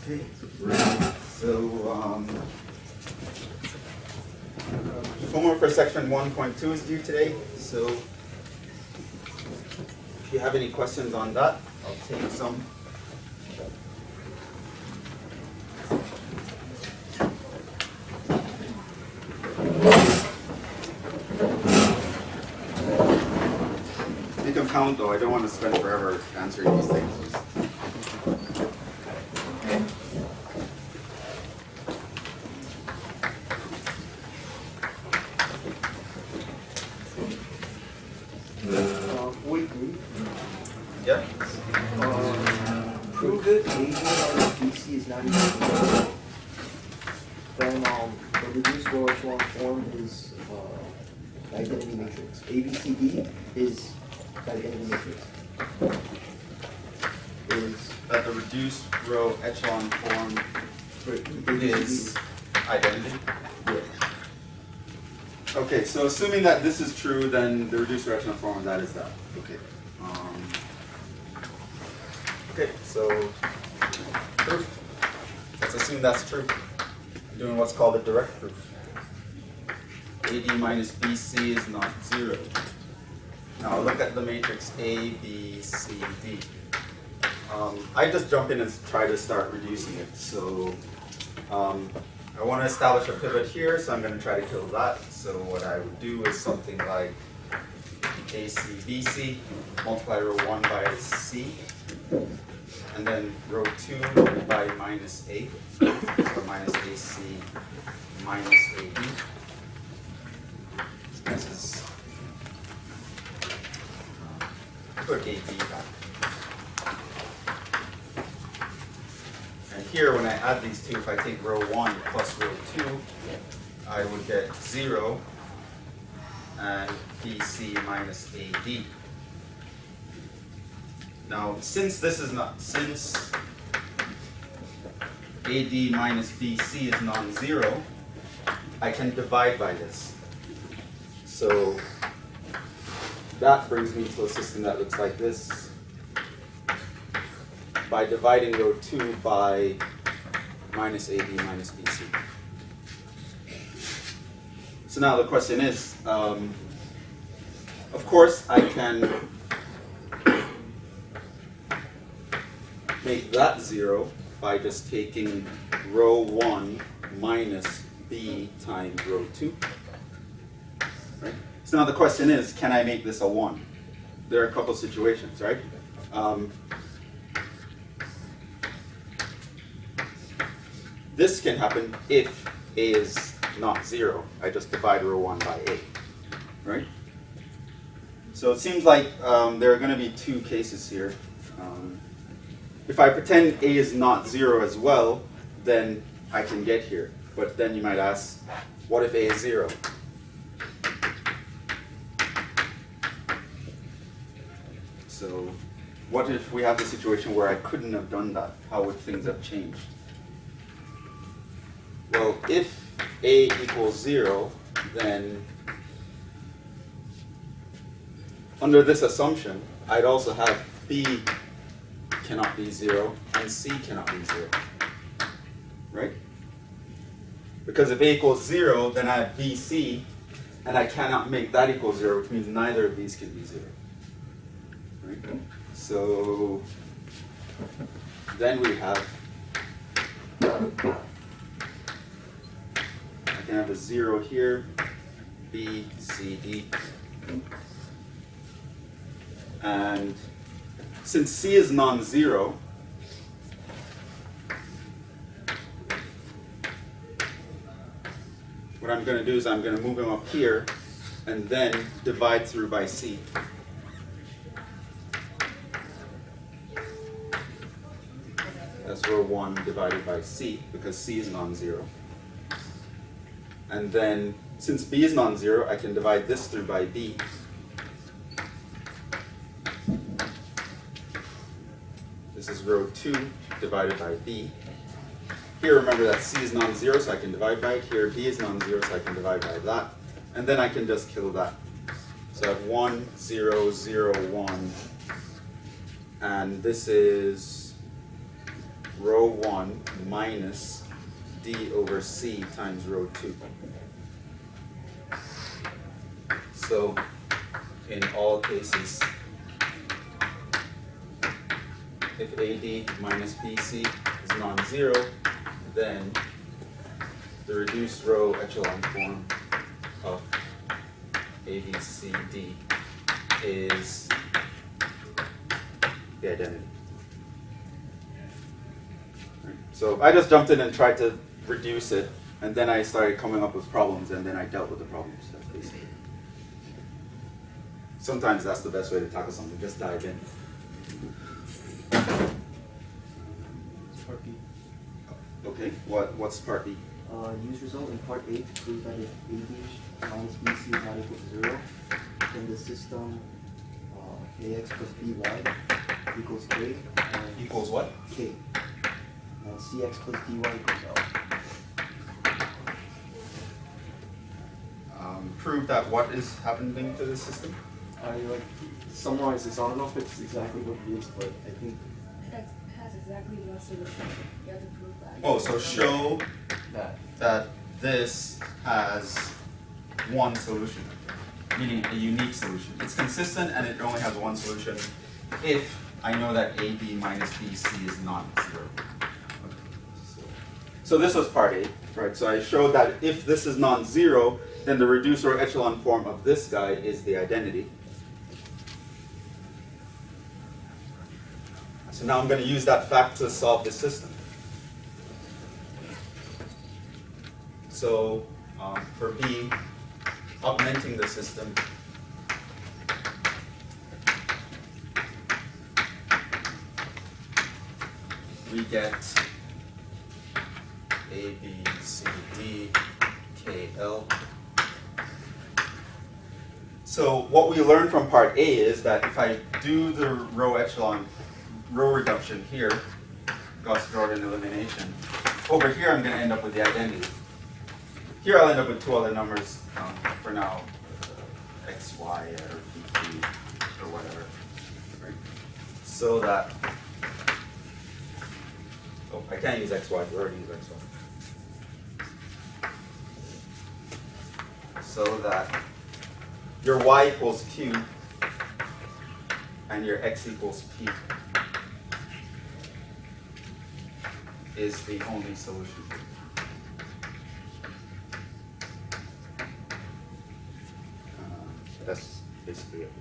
Okay, so homework for section 1.2 is due today, so if you have any questions on that, I'll take some. You can count though, I don't want to spend forever answering these things. Yep. Prove that AD minus BC is not equal. Then the reduced row echelon form is the identity matrix. ABCD is the identity matrix. Is That the reduced row echelon form is identity? Yeah. Okay, so assuming that this is true, then the reduced row echelon form of that is that. Okay. Okay, so proof. Let's assume that's true. We're doing what's called a direct proof. AD minus BC is not 0. Now look at the matrix A, B, C, D. I just jump in and try to start reducing it. So I want to establish a pivot here, so I'm going to try to kill that. So what I would do is something like AC, BC, multiply row 1 by C, and then row 2 by minus A, so minus AC minus AD. This is, put AD back. And here, when I add these two, if I take row 1 plus row 2, I would get 0 and BC minus AD. Now, since AD minus BC is non-zero, I can divide by this. So that brings me to a system that looks like this. By dividing row 2 by minus AD minus BC. So now the question is, of course I can make that 0 by just taking row 1 minus B times row 2. Right? So now the question is, can I make this a 1? There are a couple situations, right? This can happen if A is not 0. I just divide row 1 by A, right? So it seems like there are going to be two cases here. If I pretend A is not 0 as well, then I can get here. But then you might ask, what if A is 0? So what if we have the situation where I couldn't have done that? How would things have changed? Well, if A equals 0, then under this assumption, I'd also have B cannot be 0 and C cannot be 0. Right? Because if A equals 0, then I have BC, and I cannot make that equal 0, which means neither of these can be 0. Right? So then we have, I can have a 0 here, B, C, D. And since C is non-zero, what I'm going to do is I'm going to move him up here and then divide through by C. That's row 1 divided by C, because C is non-zero. And then, since B is non-zero, I can divide this through by B. This is row 2 divided by B. Here, remember that C is non-zero, so I can divide by it. Here, B is non-zero, so I can divide by that. And then I can just kill that. So I have 1, 0, 0, 1. And this is row 1 minus D over C times rho 2. So in all cases, if AD minus BC is non-zero, then the reduced row echelon form of ABCD is the identity. Right. So I just jumped in and tried to reduce it, and then I started coming up with problems, and then I dealt with the problems. That's basically it. Sometimes that's the best way to tackle something, just dive in. Part B. Okay, what's part B? Use result in part A to prove that if AD minus BC is not equal to 0, then the system AX plus BY equals K. And Equals what? K. And CX plus DY equals L. Prove that what is happening to the system? I summarize this. I don't know if it's exactly what it is, but I think It has exactly one solution. You have to prove that. Oh, so show that that this has one solution, meaning a unique solution. It's consistent and it only has one solution if I know that AB minus BC is not 0. So this was part A, right? So I showed that if this is non-zero, then the reduced or echelon form of this guy is the identity. So now I'm going to use that fact to solve this system. So for B, augmenting the system, we get A, B, C, D, K, L. So what we learned from part A is that if I do the row reduction here, Gauss-Jordan elimination, over here I'm going to end up with the identity. Here I'll end up with two other numbers for now, x, y, or p, or whatever. Right? So that, oh, I can't use x, y, we already use x, y. So that your y equals q and your x equals p is the only solution. That's basically it.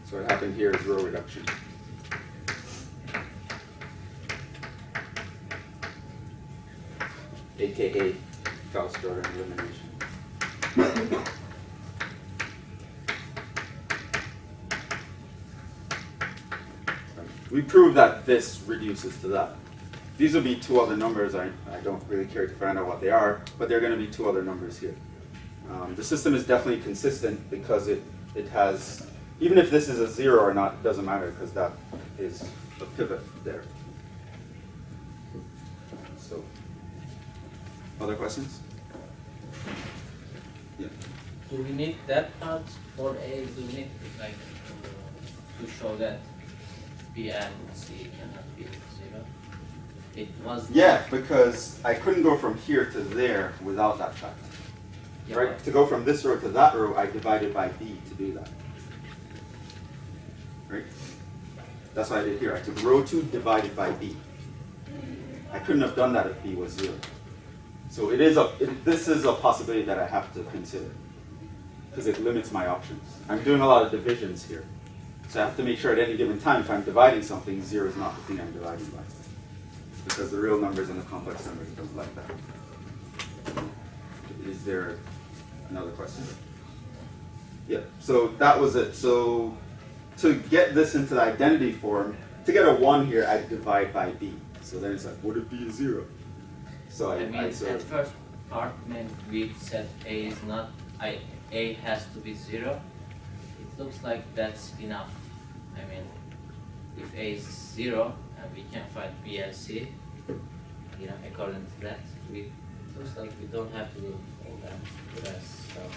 So what happened here is row reduction. AKA Gauss-Jordan elimination. We proved that this reduces to that. These will be two other numbers. I don't really care to find out what they are, but they're going to be two other numbers here. The system is definitely consistent because it has, even if this is a 0 or not, it doesn't matter because that is a pivot there. So, other questions? Yeah. Do we need that part for A? Do we need to show that B and C cannot be 0? It was Yeah, because I couldn't go from here to there without that fact. Yeah, Right? To go from this row to that row, I divided by B to do that. Right? That's what I did here. I took row 2 divided by B. I couldn't have done that if B was 0. So this is a possibility that I have to consider because it limits my options. I'm doing a lot of divisions here. So I have to make sure at any given time if I'm dividing something, 0 is not the thing I'm dividing by. Because the real numbers and the complex numbers don't like that. Is there another question? Yeah, so that was it. So to get this into the identity form, to get a 1 here, I divide by B. So then it's like, would it be a 0? So I mean, I at first part, when we said A is not, A has to be 0. It looks like that's enough. I mean, if A is 0 and we can find B and C, you know, according to that, it looks like we don't have to do all that rest stuff.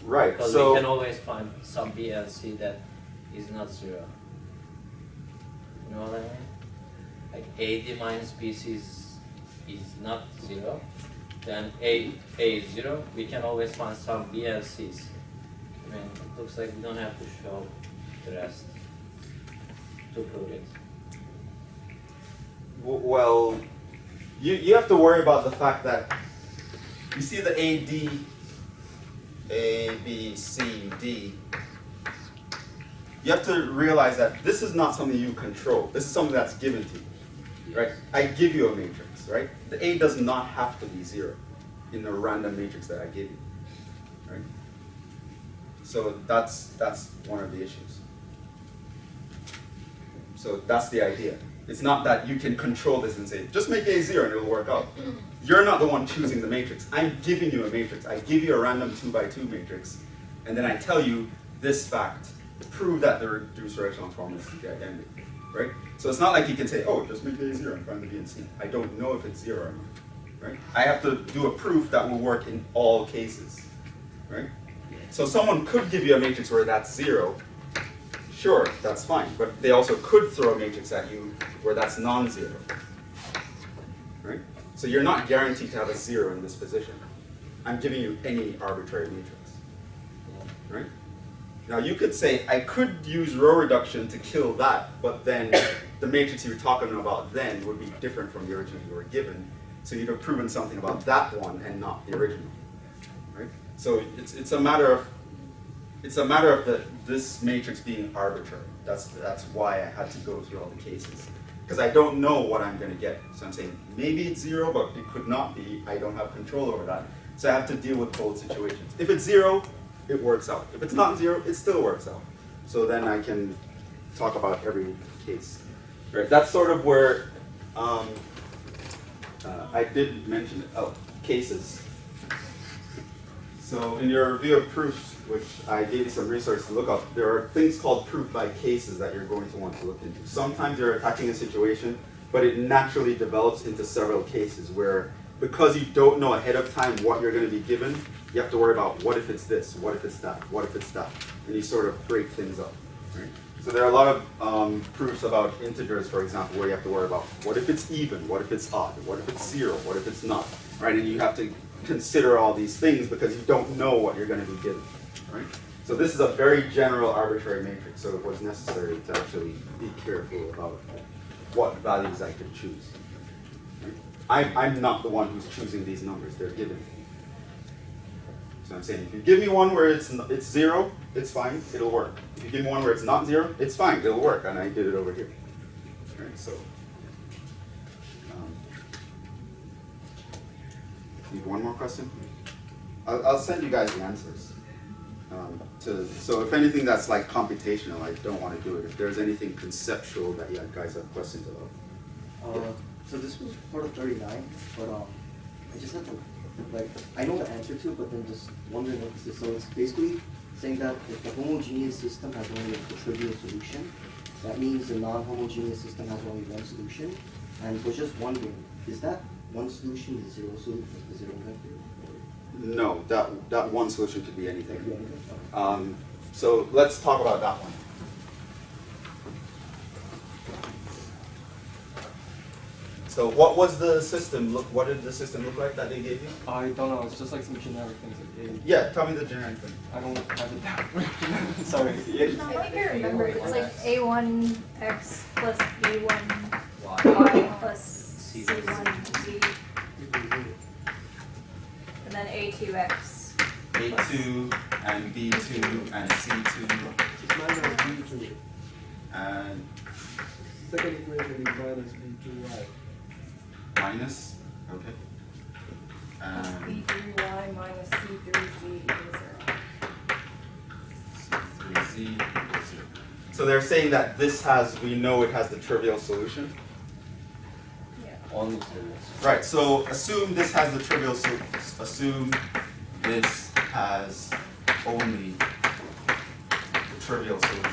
right, Because so we can always find some B and C that is not 0. You know what I mean? AD minus BC is not 0, then A is 0, we can always find some B and C's. I mean, it looks like we don't have to show the rest to prove it. Well, you have to worry about the fact that you see the AD, A, B, C, D. You have to realize that this is not something you control. This is something that's given to you, right? I give you a matrix, right? The A does not have to be 0 in the random matrix that I give you, right? So that's one of the issues. So that's the idea. It's not that you can control this and say, just make A 0 and it'll work out. You're not the one choosing the matrix. I'm giving you a matrix. I give you a random 2x2 matrix, and then I tell you this fact. Prove that the reduced echelon form is the identity, right? So it's not like you can say, oh, just make A 0 and find the B and C. I don't know if it's 0 or not, right? I have to do a proof that will work in all cases, right? So someone could give you a matrix where that's 0. Sure, that's fine, but they also could throw a matrix at you where that's non-zero, right? So you're not guaranteed to have a 0 in this position. I'm giving you any arbitrary matrix, right? Now you could say, I could use row reduction to kill that, but then the matrix you were talking about then would be different from the original you were given, so you'd have proven something about that one and not the original, right? So it's a matter of this matrix being arbitrary. That's why I had to go through all the cases. Because I don't know what I'm going to get. So I'm saying, maybe it's 0, but it could not be. I don't have control over that. So I have to deal with both situations. If it's 0, it works out. If it's not 0, it still works out. So then I can talk about every case. Right, that's sort of where I did mention it. Oh, cases. So in your review of proofs, which I gave you some resources to look up, there are things called proof by cases that you're going to want to look into. Sometimes you're attacking a situation, but it naturally develops into several cases where, because you don't know ahead of time what you're going to be given, you have to worry about what if it's this, what if it's that, what if it's that, and you sort of break things up. Right? So there are a lot of proofs about integers, for example, where you have to worry about what if it's even, what if it's odd, what if it's 0, what if it's not, right? And you have to consider all these things because you don't know what you're going to be given, right? So this is a very general arbitrary matrix, so it was necessary to actually be careful about what values I could choose. Right? I'm not the one who's choosing these numbers, they're given. So I'm saying, if you give me one where it's 0, it's fine, it'll work. If you give me one where it's not 0, it's fine, it'll work, and I did it over here. Right, so, need one more question? I'll send you guys the answers. So if anything that's like computational, I don't want to do it. If there's anything conceptual that you guys have questions about. So this was part of 39, but I just have to, like, I know the answer to it, but then just wondering what this is. So it's basically saying that if the homogeneous system has only a trivial solution, that means the non-homogeneous system has only one solution. And was just wondering, is that one solution the zero solution, the zero vector? No, that one solution could be anything. Could be anything? So let's talk about that one. So what was the system look? What did the system look like that they gave you? I don't know. It's just like some generic things. Like Yeah, tell me the generic thing. I don't have it down. Sorry. I think I remember. It's like A1x plus B1y plus C1z. And then A2x. A2 and B2 and C2 It's minus B2. and Second equation is minus B2y. minus, okay. And B3y minus C3z equals 0. C3z equals 0. So they're saying that this has, we know it has the trivial solution. Yeah. Only serious. Right, so assume this has the trivial solution. Assume this has only the trivial solution.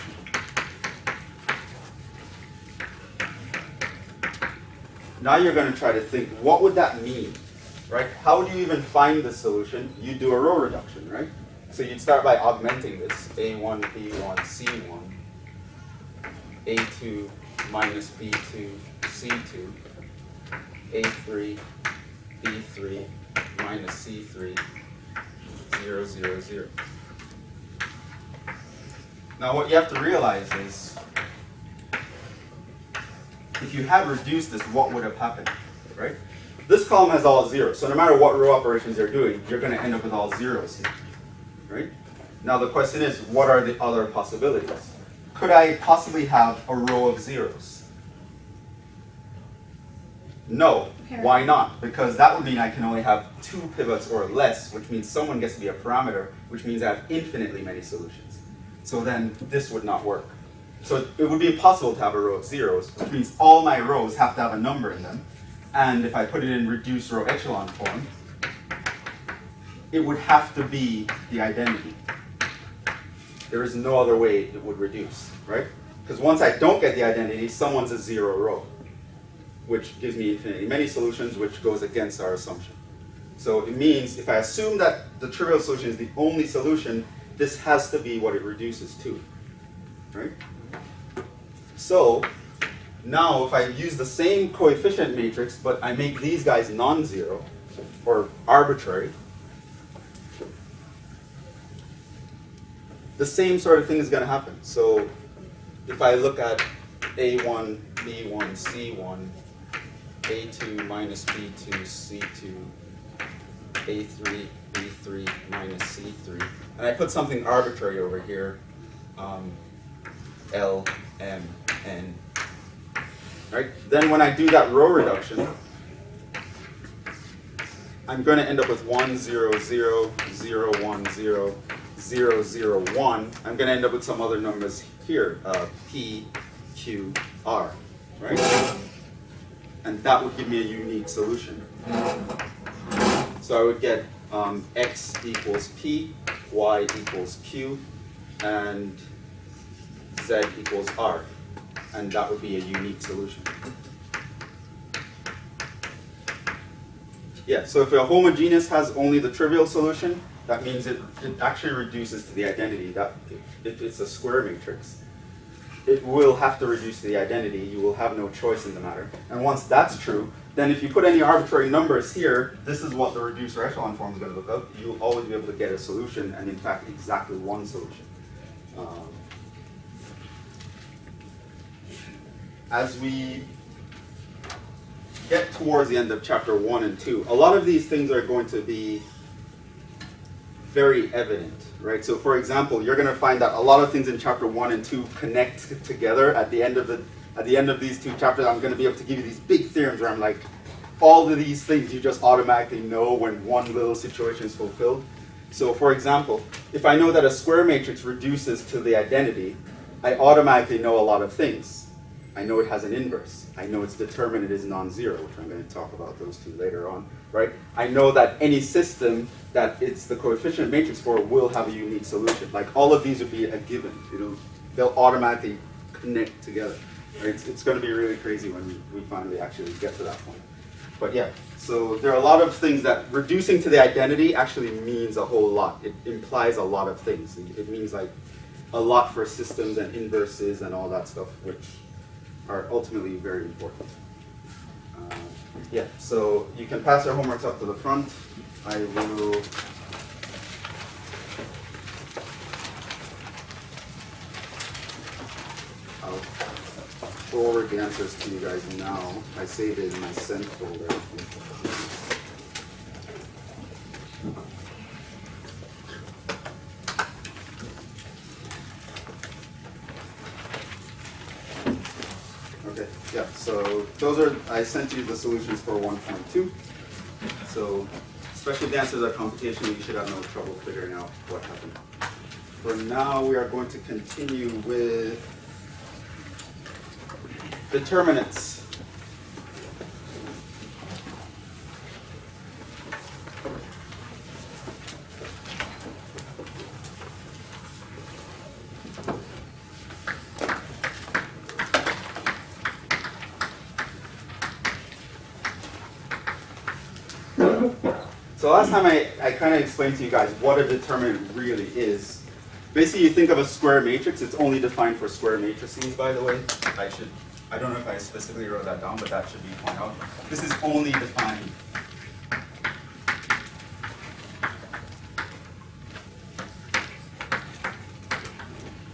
Now you're going to try to think, what would that mean, right? How do you even find the solution? You do a row reduction, right? So you'd start by augmenting this, A1, B1, C1, A2 minus B2, C2, A3, B3, minus C3, 0, 0, 0. Now what you have to realize is, if you had reduced this, what would have happened, right? This column has all zeros, so no matter what row operations you're doing, you're going to end up with all zeros here, right? Now the question is, what are the other possibilities? Could I possibly have a row of zeros? No. Why not? Because that would mean I can only have 2 pivots or less, which means someone gets to be a parameter, which means I have infinitely many solutions. So then this would not work. So it would be impossible to have a row of zeros, which means all my rows have to have a number in them. And if I put it in reduced row echelon form, it would have to be the identity. There is no other way it would reduce, right? Because once I don't get the identity, someone's a 0 row, which gives me infinitely many solutions, which goes against our assumption. So it means if I assume that the trivial solution is the only solution, this has to be what it reduces to, right? So now if I use the same coefficient matrix, but I make these guys non-zero or arbitrary, the same sort of thing is going to happen. So if I look at A1, B1, C1, A2 minus B2, C2, A3, B3 minus C3, and I put something arbitrary over here, L, M, N. Right? Then when I do that row reduction, I'm going to end up with 1, 0, 0, 0, 1, 0, 0, 0, 1. I'm going to end up with some other numbers here, P, Q, R, right? And that would give me a unique solution. So I would get X equals P, Y equals Q, and Z equals R. And that would be a unique solution. Yeah, so if a homogeneous has only the trivial solution, that means it actually reduces to the identity. That if it's a square matrix, it will have to reduce to the identity. You will have no choice in the matter. And once that's true, then if you put any arbitrary numbers here, this is what the reducer echelon form is going to look like. You'll always be able to get a solution, and in fact, exactly one solution. As we get towards the end of chapter 1 and 2, a lot of these things are going to be very evident, right? So for example, you're going to find that a lot of things in chapter 1 and 2 connect together. At the end of these 2 chapters, I'm going to be able to give you these big theorems where I'm like, all of these things you just automatically know when one little situation is fulfilled. So for example, if I know that a square matrix reduces to the identity, I automatically know a lot of things. I know it has an inverse. I know its determinant is non-zero, which I'm going to talk about those 2 later on, right? I know that any system that it's the coefficient matrix for will have a unique solution. Like all of these would be a given. They'll automatically connect together. Right? It's going to be really crazy when we finally actually get to that point. But yeah, so there are a lot of things that reducing to the identity actually means a whole lot. It implies a lot of things. It means like a lot for systems and inverses and all that stuff, which are ultimately very important. Yeah, so you can pass your homeworks up to the front. I will I'll forward the answers to you guys now. I saved it in my sent folder. Okay, yeah, so those are, I sent you the solutions for 1.2. So, especially if the answers are computational, you should have no trouble figuring out what happened. For now, we are going to continue with determinants. So last time I kind of explained to you guys what a determinant really is. Basically, you think of a square matrix. It's only defined for square matrices, by the way. I should I don't know if I specifically wrote that down, but that should be pointed out. This is only defined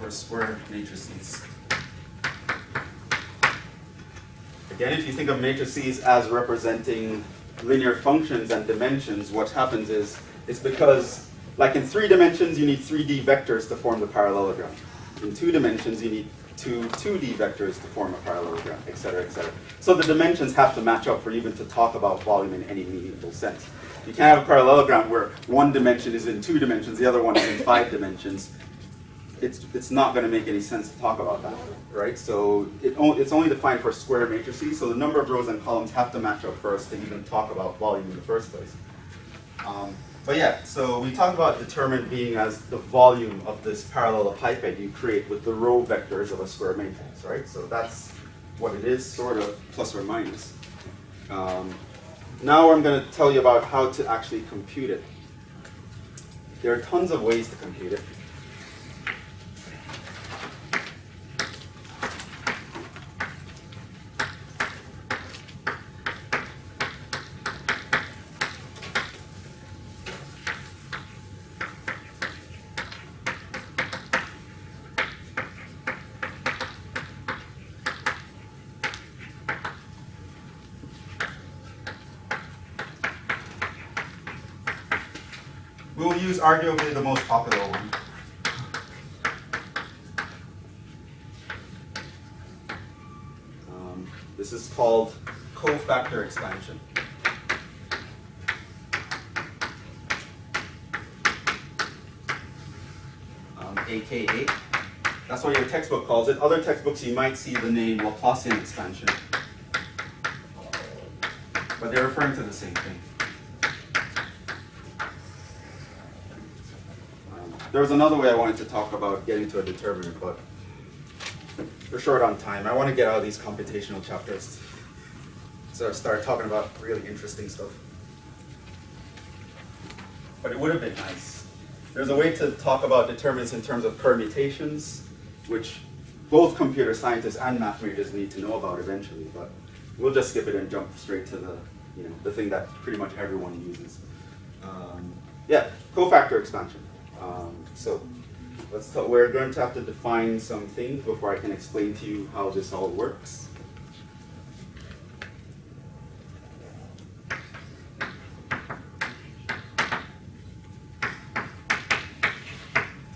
for square matrices. Again, if you think of matrices as representing linear functions and dimensions, what happens is, it's because, like in 3 dimensions, you need 3D vectors to form the parallelogram. In 2 dimensions, you need two 2D vectors to form a parallelogram, et cetera, et cetera. So the dimensions have to match up for even to talk about volume in any meaningful sense. You can't have a parallelogram where one dimension is in 2 dimensions, the other one is in 5 dimensions. It's not going to make any sense to talk about that, right? So it's only defined for square matrices, so the number of rows and columns have to match up first to even talk about volume in the first place. But yeah, so we talked about determinant being as the volume of this parallelepiped you create with the row vectors of a square matrix, right? So that's what it is, sort of, plus or minus. Now I'm going to tell you about how to actually compute it. There are tons of ways to compute it. We will use arguably the most popular one. This is called cofactor expansion. AKA. That's what your textbook calls it. Other textbooks you might see the name Laplacian expansion. But they're referring to the same thing. There was another way I wanted to talk about getting to a determinant, but we're short on time. I want to get out of these computational chapters, so start talking about really interesting stuff. But it would have been nice. There's a way to talk about determinants in terms of permutations, which both computer scientists and mathematicians need to know about eventually, but we'll just skip it and jump straight to the thing that pretty much everyone uses. Yeah, cofactor expansion. So we're going to have to define some things before I can explain to you how this all works.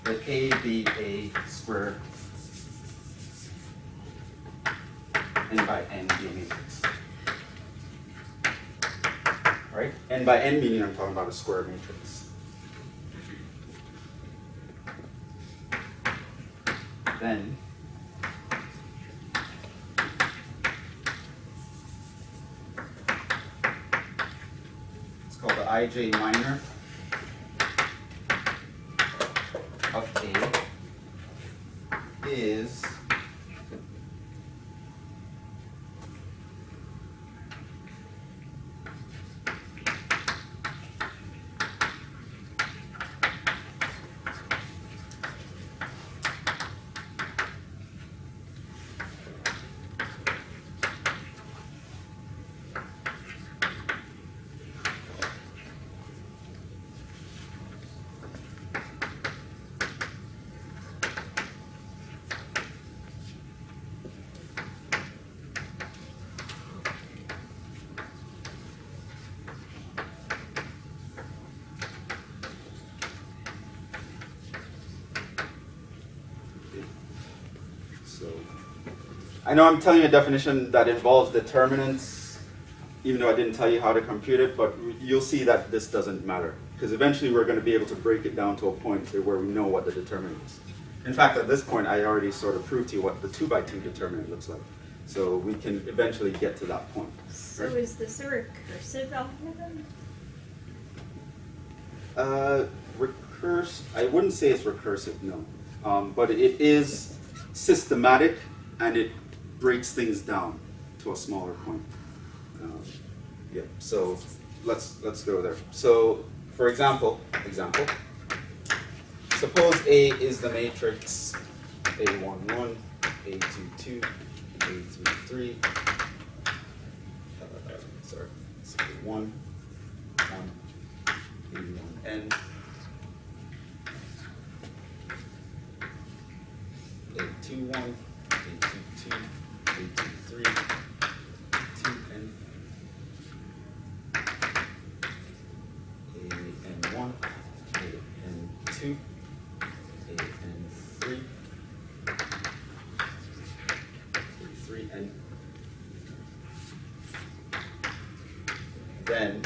Let A be a square, n by n be a matrix. Right? N by n meaning I'm talking about a square matrix. Then it's called the ij minor of A is I know I'm telling you a definition that involves determinants, even though I didn't tell you how to compute it, but you'll see that this doesn't matter, because eventually we're going to be able to break it down to a point where we know what the determinant is. In fact, at this point, I already sort of proved to you what the 2x2 determinant looks like. So we can eventually get to that point. So Right? is this a recursive algorithm? I wouldn't say it's recursive, no. But it is systematic, and it breaks things down to a smaller point. Yeah, so let's go there. So for example, suppose A is the matrix A11, A22, A33, sorry, it's A1, 1, A1N, A21, A22, A23, A2N, AN1, AN2, AN3, A3N. Then,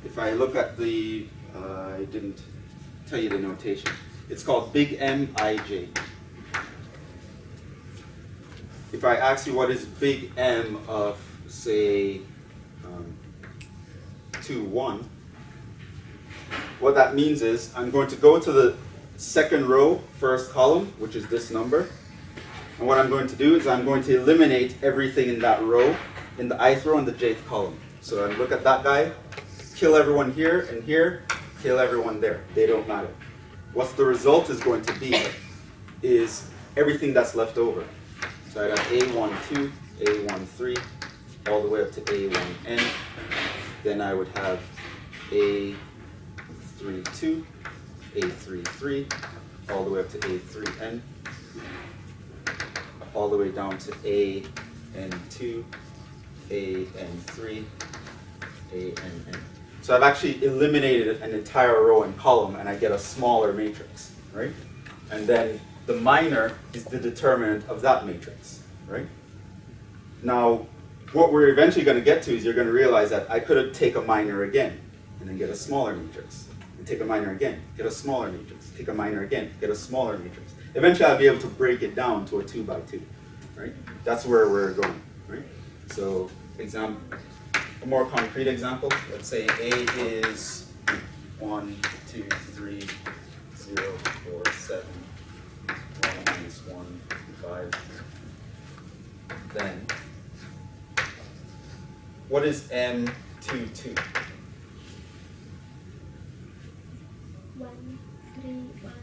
if I look at the, I didn't tell you the notation. It's called big Mij. If I ask you what is big M of, say, 2, 1, what that means is I'm going to go to the second row, first column, which is this number. And what I'm going to do is I'm going to eliminate everything in that row, in the ith row and the jth column. So I look at that guy, kill everyone here and here, kill everyone there. They don't matter. What the result is going to be is everything that's left over. So I have A12, A13, all the way up to A1N. Then I would have A32, A33, all the way up to A3N, all the way down to AN2, AN3, ANN. So I've actually eliminated an entire row and column, and I get a smaller matrix, right? And then the minor is the determinant of that matrix, right? Now, what we're eventually going to get to is you're going to realize that I could take a minor again, and then get a smaller matrix. And take a minor again, get a smaller matrix. Take a minor again, get a smaller matrix. Eventually I'll be able to break it down to a 2 by 2, right? That's where we're going, right? So, a more concrete example, let's say A is 1, 2, 3, 0, 4, 7, 1 minus 1, 5. Then, what is M22? 1, 3, 1,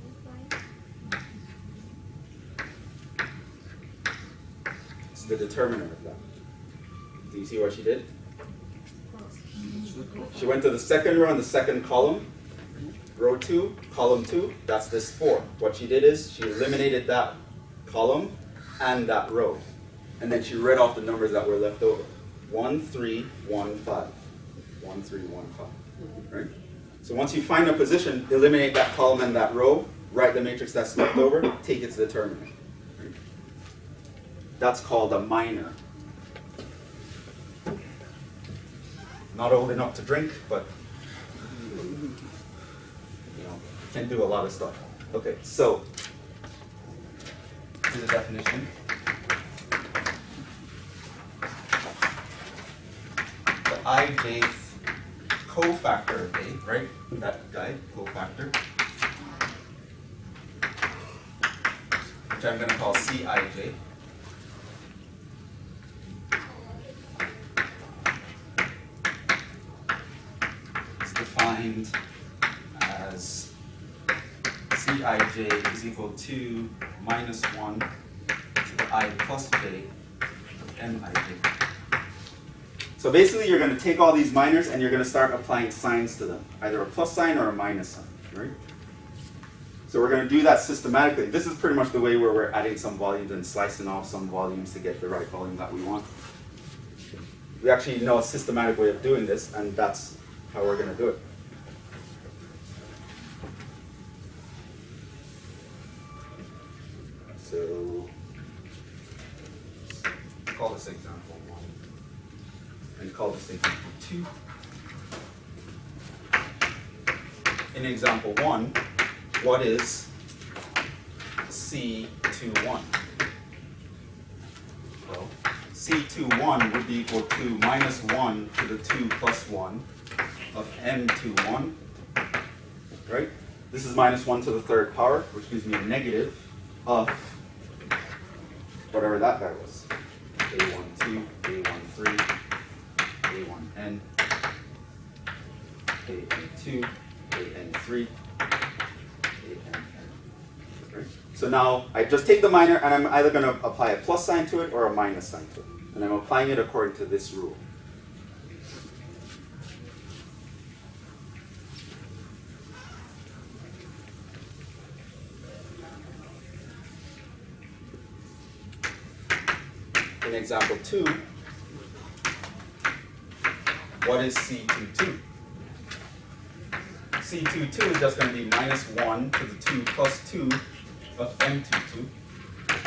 5. It's the determinant of that. Do you see what she did? She went to the second row and the second column. Row 2, column 2, that's this 4. What she did is she eliminated that column and that row. And then she read off the numbers that were left over. 1, 3, 1, 5. 1, 3, 1, 5. Right? So once you find a position, eliminate that column and that row, write the matrix that's left over, take its determinant. Right? That's called a minor. Not old enough to drink, but you know, can do a lot of stuff. Okay, so this is the definition. The ijth cofactor of A, right? That guy, cofactor, which I'm going to call Cij. Defined as Cij is equal to minus 1 to the I plus j of Mij. So basically you're going to take all these minors and you're going to start applying signs to them, either a plus sign or a minus sign, right? So we're going to do that systematically. This is pretty much the way where we're adding some volumes and slicing off some volumes to get the right volume that we want. We actually know a systematic way of doing this, and that's how we're going to do it. So, let's call this example 1, and call this example 2. In example 1, what is C21? Well, C21 would be equal to minus 1 to the 2 plus 1 of M21, right? This is minus 1 to the third power, which gives me a negative of whatever that guy was. A12, A13, A1N, A2, AN3, ANN. Right? So now I just take the minor and I'm either going to apply a plus sign to it or a minus sign to it. And I'm applying it according to this rule. In example 2, what is C22? C22 is just going to be minus 1 to the 2 plus 2 of M22.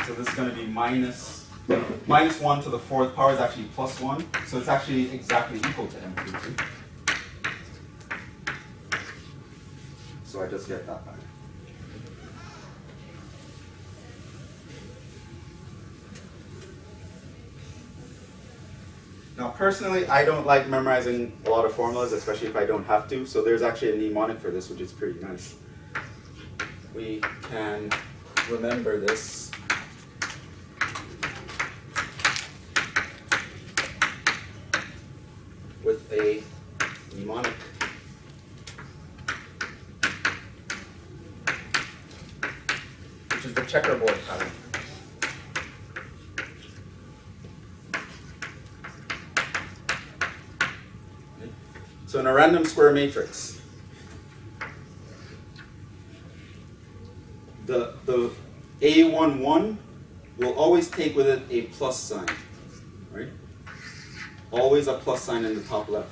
So this is going to be minus 1 to the 4th power is actually plus 1. So it's actually exactly equal to M22. So I just get that back. Now personally, I don't like memorizing a lot of formulas, especially if I don't have to, so there's actually a mnemonic for this, which is pretty nice. We can remember this. With a mnemonic. Which is the checkerboard pattern. So in a random square matrix, the A11 will always take with it a plus sign, right? Always a plus sign in the top left.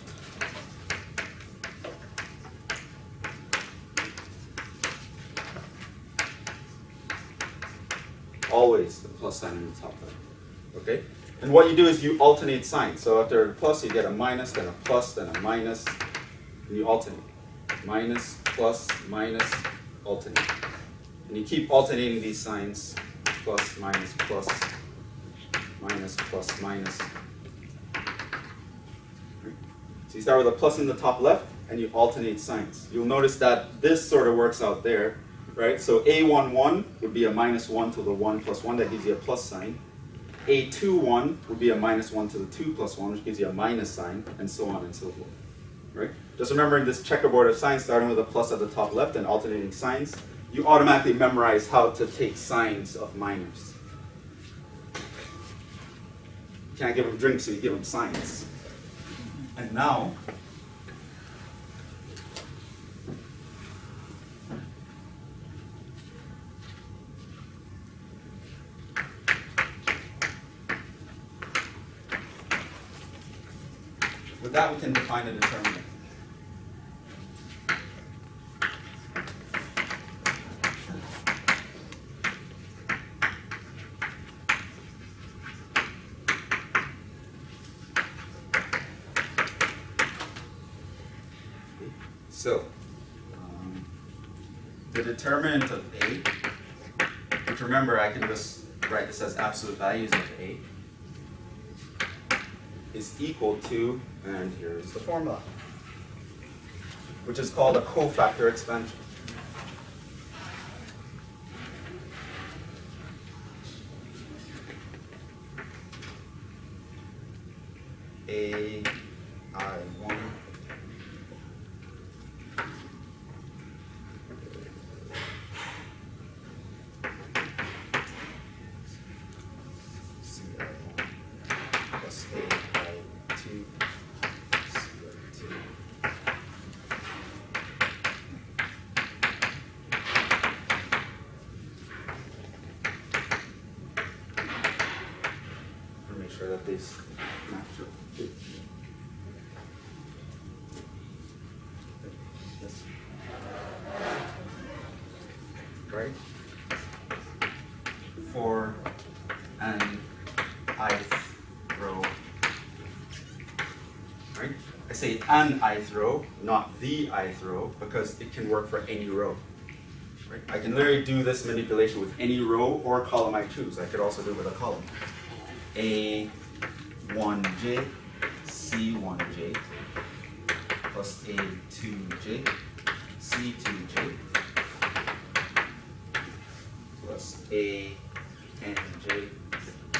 Always a plus sign in the top left, okay? And what you do is you alternate signs. So after a plus, you get a minus, then a plus, then a minus, and you alternate. Minus, plus, alternate. And you keep alternating these signs, plus, minus, minus. So you start with a plus in the top left, and you alternate signs. You'll notice that this sort of works out there, right? So A11 would be a minus 1 to the 1 plus 1, that gives you a plus sign. A21 would be a minus 1 to the 2 plus 1, which gives you a minus sign, and so on and so forth. Right? Just remembering this checkerboard of signs, starting with a plus at the top left and alternating signs, you automatically memorize how to take signs of minors. You can't give them drinks, so you give them signs. And now, with that, we can define a determinant. So, the determinant of A, which remember I can just write this as absolute values of A, is equal to, and here's the formula, which is called a cofactor expansion. AI1 plus AI2 CI2 to make sure that these match up. Right? For an ith row. Right? I say an ith row, not the ith row, because it can work for any row. Right? I can literally do this manipulation with any row or column I choose. I could also do it with a column. A1j, C1j, plus A2j, C2j, plus A and J,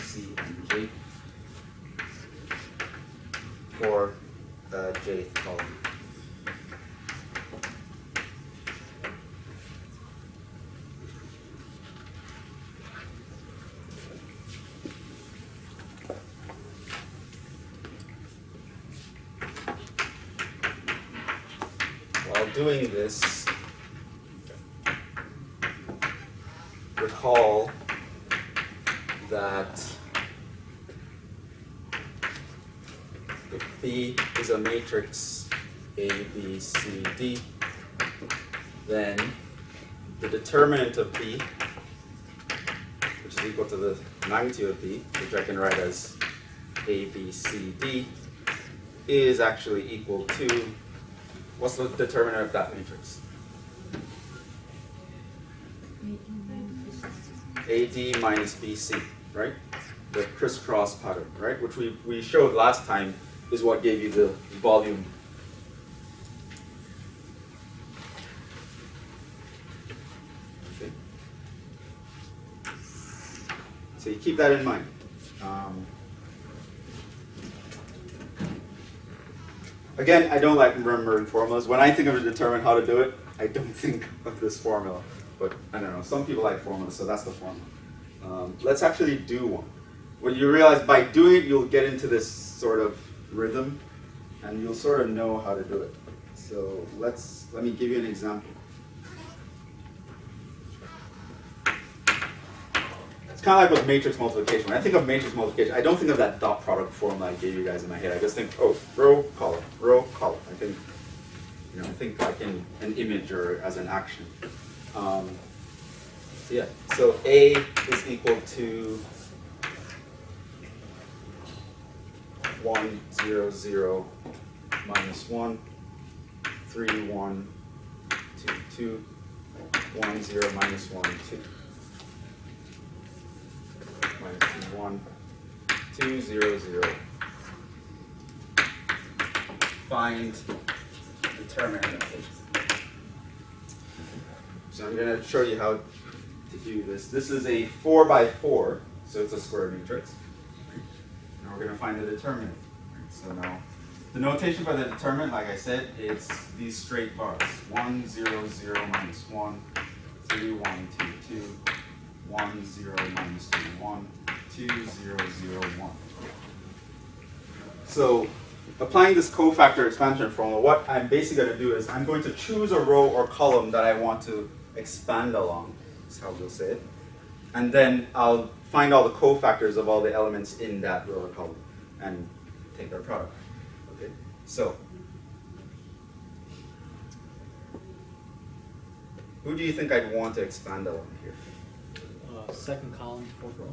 C and J for the jth column. doing this, recall that if B is a matrix A, B, C, D, then the determinant of B, which is equal to the magnitude of B, which I can write as A, B, C, D, is actually equal to, what's the determinant of that matrix? AD minus BC, right? The crisscross pattern, right? Which we showed last time is what gave you the volume. Okay. So you keep that in mind. Again, I don't like remembering formulas. When I think of a determinant how to do it, I don't think of this formula. But I don't know, some people like formulas, so that's the formula. Let's actually do one. When you realize by doing it, you'll get into this sort of rhythm, and you'll sort of know how to do it. So let me give you an example. It's kind of like with matrix multiplication. When I think of matrix multiplication, I don't think of that dot product formula I gave you guys in my head. I just think, oh, row, column, row, column. I think like in an image or as an action. So A is equal to 1, 0, 0, minus 1, 3, 1, 2, 2, 1, 0, minus 1, 2. Minus 2, 1, 2, 0, 0. Find determinant of H. So I'm going to show you how to do this. This is a 4 by 4, so it's a square matrix. Now we're going to find the determinant. So now, the notation for the determinant, like I said, it's these straight bars. 1, 0, 0, minus 1, 3, 1, 2, 2, 1, 0, minus 2, 1, 2, 0, 0, 1. So, applying this cofactor expansion formula, what I'm basically going to do is I'm going to choose a row or column that I want to expand along, is how we'll say it. And then I'll find all the cofactors of all the elements in that row or column and take their product. Okay, so who do you think I'd want to expand along here? Second column, fourth row.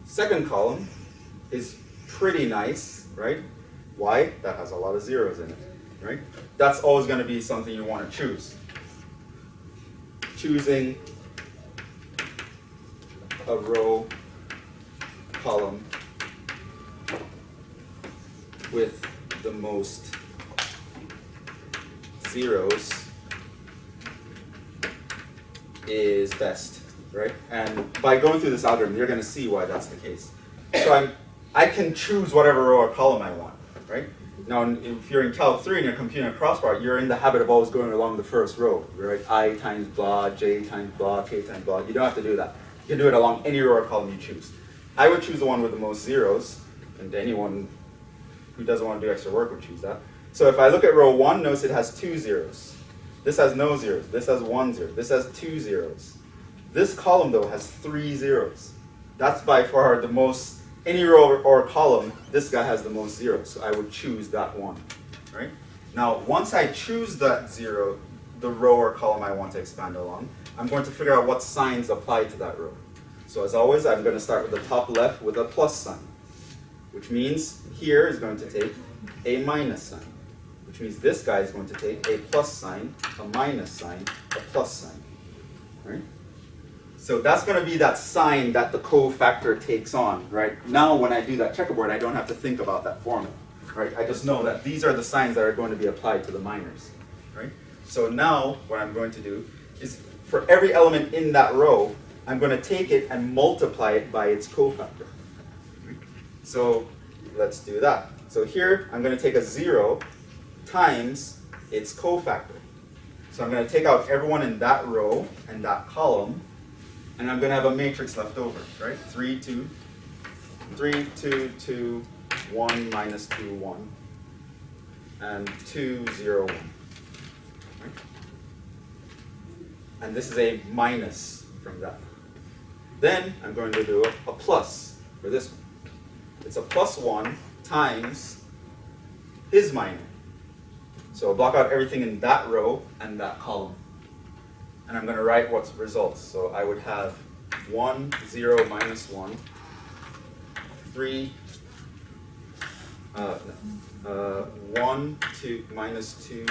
Second column is pretty nice, right? Why? That has a lot of zeros in it, right? That's always going to be something you want to choose. Choosing a row column with the most zeros is best, right? And by going through this algorithm, you're going to see why that's the case. So I can choose whatever row or column I want, right? Now, if you're in Calc 3 and you're computing a crossbar, you're in the habit of always going along the first row, right? I times blah, j times blah, k times blah. You don't have to do that. You can do it along any row or column you choose. I would choose the one with the most zeros, and anyone who doesn't want to do extra work would choose that. So if I look at row 1, notice it has 2 zeros. This has no zeros. This has 1 zero. This has 2 zeros. This column, though, has 3 zeros. That's by far the most, any row or column, this guy has the most zeros. So I would choose that one, right? Now, once I choose that zero, the row or column I want to expand along, I'm going to figure out what signs apply to that row. So as always, I'm going to start with the top left with a plus sign, which means here is going to take a minus sign, which means this guy is going to take a plus sign, a minus sign, a plus sign, right? So that's going to be that sign that the cofactor takes on, right? Now when I do that checkerboard, I don't have to think about that formula, right? I just know that these are the signs that are going to be applied to the minors, right? So now what I'm going to do is for every element in that row, I'm going to take it and multiply it by its cofactor. So let's do that. So here I'm going to take a 0 times its cofactor. So I'm going to take out everyone in that row and that column, and I'm going to have a matrix left over, right? 3, 2, 3, 2, 2, 1, minus 2, 1, and 2, 0, 1. Right? And this is a minus from that. Then I'm going to do a plus for this one. It's a plus 1 times his minor. So I'll block out everything in that row and that column. And I'm going to write what's results. So I would have 1, 0, minus 1, 3, 1, 2, minus 2,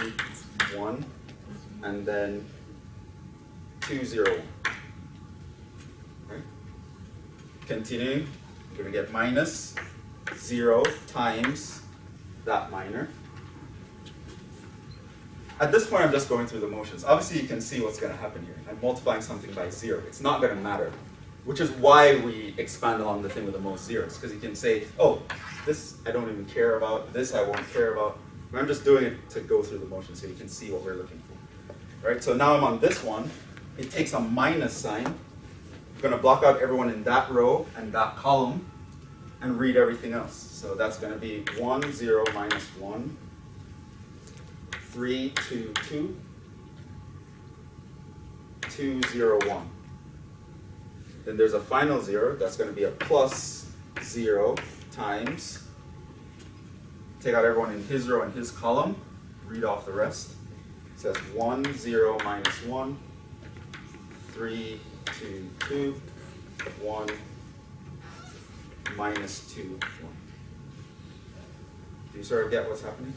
1, and then 2, 0, 1. Right? Continuing, we're going to get minus 0 times that minor. At this point, I'm just going through the motions. Obviously, you can see what's going to happen here. I'm multiplying something by 0. It's not going to matter, which is why we expand along the thing with the most zeros, because you can say, oh, this I don't even care about, this I won't care about. I'm just doing it to go through the motions so you can see what we're looking for. Right? So now I'm on this one. It takes a minus sign. I'm going to block out everyone in that row and that column and read everything else. So that's going to be 1, 0, minus 1. 3, 2, 2, 2, 0, 1. Then there's a final 0. That's going to be a plus 0 times. Take out everyone in his row and his column. Read off the rest. So that's 1, 0, minus 1, 3, 2, 2, 1, minus 2, 1. Do you sort of get what's happening?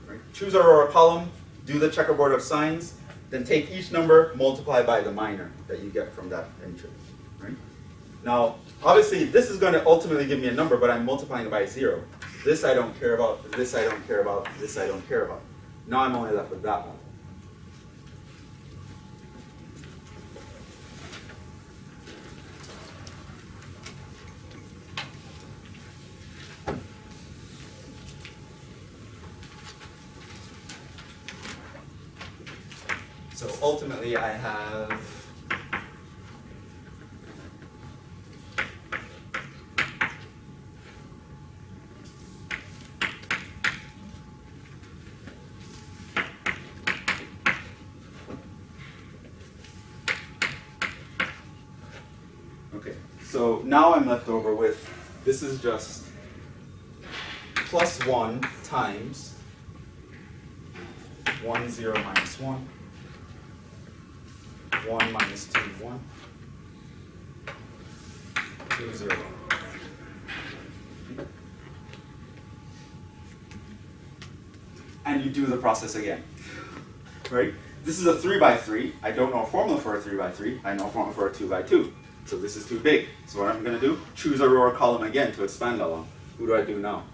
Right? Choose a row or column, do the checkerboard of signs, then take each number, multiply by the minor that you get from that entry. Right? Now, obviously, this is going to ultimately give me a number, but I'm multiplying it by 0. This I don't care about, this I don't care about, this I don't care about. Now I'm only left with that one. So ultimately I have okay, so now I'm left over with, this is just plus 1 times 1, 0, minus 1. 1 minus 2, 1, 2, 0. And you do the process again, right? This is a 3 by 3. I don't know a formula for a 3 by 3. I know a formula for a 2 by 2. So this is too big. So what I'm going to do, choose a row or column again to expand along. Who do I do now?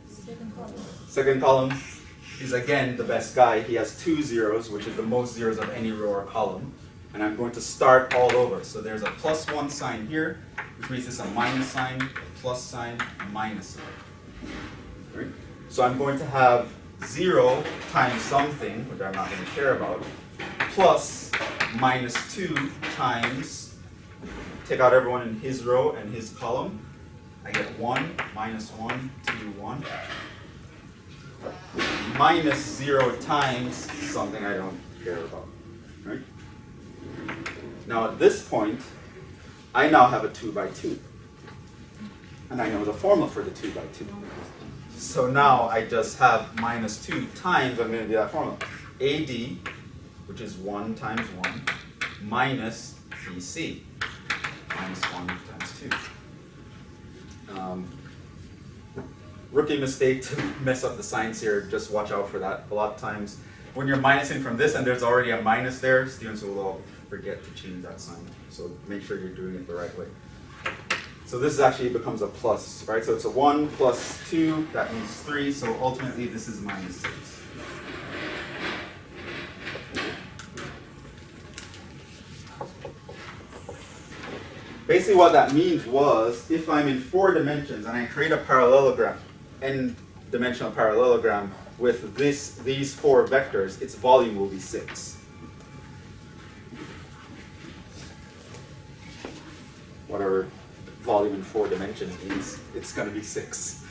Second column. Second column is again the best guy. He has 2 zeros, which is the most zeros of any row or column. And I'm going to start all over. So there's a plus 1 sign here, which means it's a minus sign, a plus sign, a minus sign. Right? So I'm going to have 0 times something, which I'm not going to care about, plus minus 2 times, take out everyone in his row and his column. I get 1, minus 1, 2, 1. Minus 0 times something I don't care about. Right? Now at this point, I now have a 2 by 2. And I know the formula for the 2 by 2. So now I just have minus 2 times, I'm going to do that formula. AD, which is 1 times 1, minus BC, minus 1 times 2. Rookie mistake to mess up the signs here, just watch out for that. A lot of times when you're minusing from this and there's already a minus there, students will all forget to change that sign. So make sure you're doing it the right way. So this actually becomes a plus, right? So it's a 1 plus 2, that means 3, so ultimately this is minus 6. Basically what that means was, if I'm in 4 dimensions and I create a parallelogram, n-dimensional parallelogram with these 4 vectors, its volume will be 6. Whatever volume in 4 dimensions means, it's going to be 6.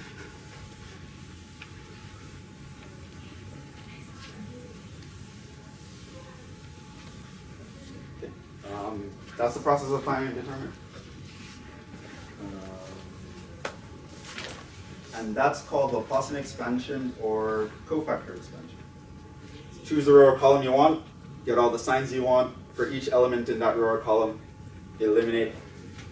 That's the process of finding a determinant. And that's called Laplacian expansion or cofactor expansion. Choose the row or column you want, get all the signs you want for each element in that row or column, eliminate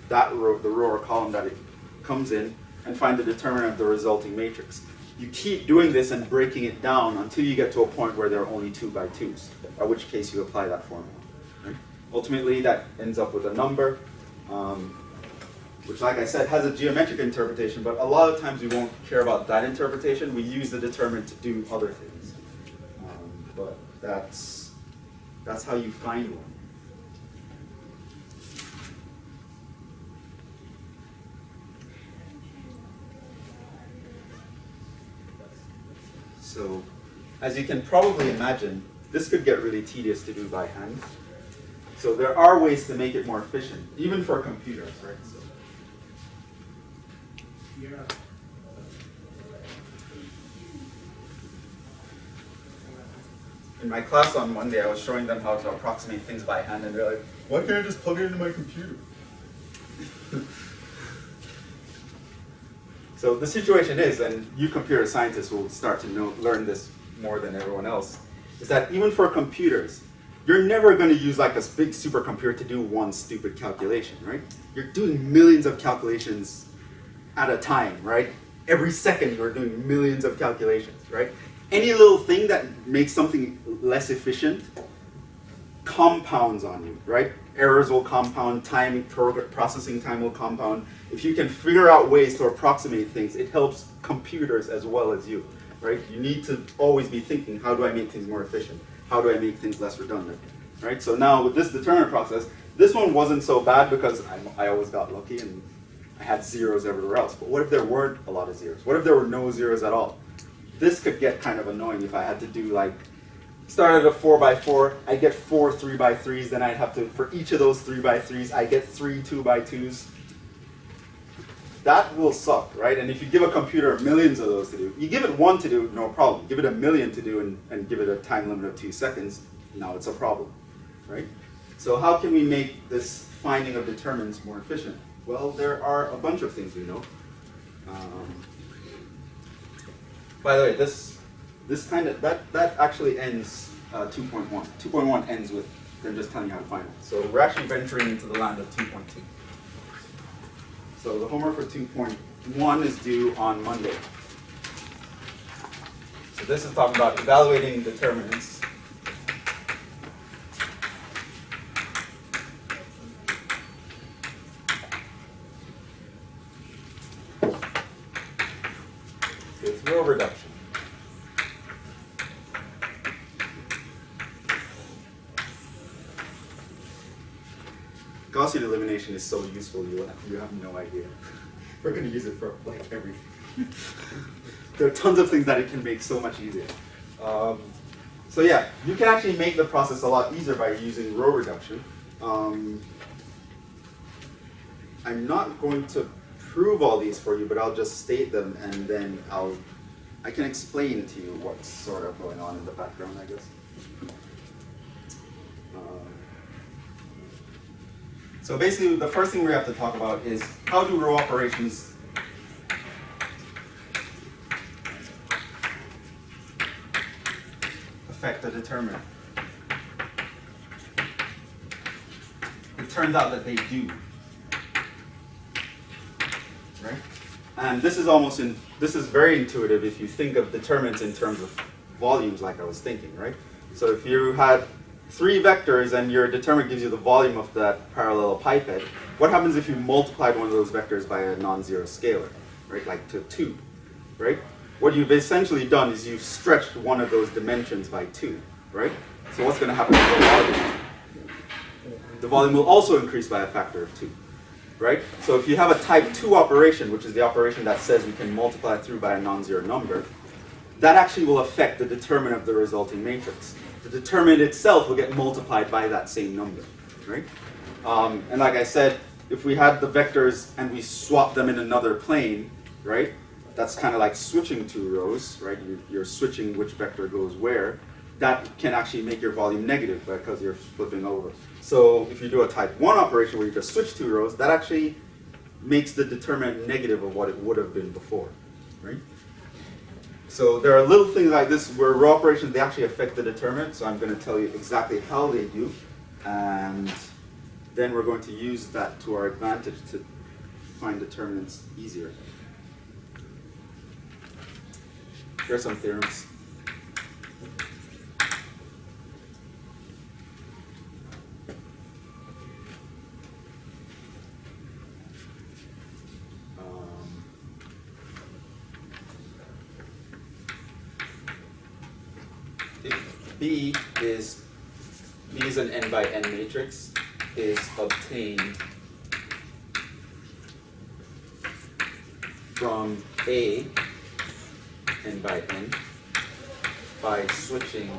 that row, the row or column that it comes in, and find the determinant of the resulting matrix. You keep doing this and breaking it down until you get to a point where there are only 2 by 2s, by which case you apply that formula. Right? Ultimately, that ends up with a number, which, like I said, has a geometric interpretation, but a lot of times we won't care about that interpretation. We use the determinant to do other things. But that's how you find one. So, as you can probably imagine, this could get really tedious to do by hand. So there are ways to make it more efficient, even for computers, right? So, Yeah. in my class on Monday, I was showing them how to approximate things by hand, and they're like, why can't I just plug it into my computer? So the situation is, and you computer scientists will start to learn this more than everyone else, is that even for computers, you're never going to use like a big supercomputer to do one stupid calculation, right? You're doing millions of calculations at a time, right? Every second you're doing millions of calculations, right? Any little thing that makes something less efficient compounds on you, right? Errors will compound, processing time will compound. If you can figure out ways to approximate things, it helps computers as well as you, right? You need to always be thinking, how do I make things more efficient? How do I make things less redundant, right? So now with this determinant process, this one wasn't so bad because I always got lucky and I had zeros everywhere else. But what if there weren't a lot of zeros? What if there were no zeros at all? This could get kind of annoying if I had to do like, start at a 4 by 4, I get 4 3 by 3s, then I'd have to, for each of those 3 by 3s, I get 3 2 by 2s. That will suck, right? And if you give a computer millions of those to do, you give it one to do, no problem. Give it a million to do and give it a time limit of 2 seconds, now it's a problem, right? So how can we make this finding of determinants more efficient? Well, there are a bunch of things we know. By the way, this kind of, that actually ends 2.1. 2.1 ends with them just telling you how to find it. So we're actually venturing into the land of 2.2. So the homework for 2.1 is due on Monday. So this is talking about evaluating determinants. With row reduction. Gaussian elimination is so useful, you have no idea. We're going to use it for like everything. There are tons of things that it can make so much easier. So yeah, you can actually make the process a lot easier by using row reduction. I'm not going to prove all these for you, but I'll just state them and then I can explain to you what's sort of going on in the background, I guess. So basically, the first thing we have to talk about is how do row operations affect the determinant? It turns out that they do, right? And this is very intuitive if you think of determinants in terms of volumes, like I was thinking, right? So if you had 3 vectors and your determinant gives you the volume of that parallelepiped, what happens if you multiplied one of those vectors by a non-zero scalar, right, like to 2, right? What you've essentially done is you've stretched one of those dimensions by 2, right? So what's going to happen to the volume? The volume will also increase by a factor of 2, right? So if you have a type 2 operation, which is the operation that says we can multiply through by a non-zero number, that actually will affect the determinant of the resulting matrix. The determinant itself will get multiplied by that same number, right? And like I said, if we had the vectors and we swap them in another plane, right? That's kind of like switching 2 rows, right? You're switching which vector goes where. that can actually make your volume negative because you're flipping over. So if you do a type 1 operation where you just switch 2 rows, that actually makes the determinant negative of what it would have been before, right? So there are little things like this where row operations, they actually affect the determinant, so I'm going to tell you exactly how they do, and then we're going to use that to our advantage to find determinants easier. Here are some theorems. If B is an n by n matrix, is obtained from A n by n by switching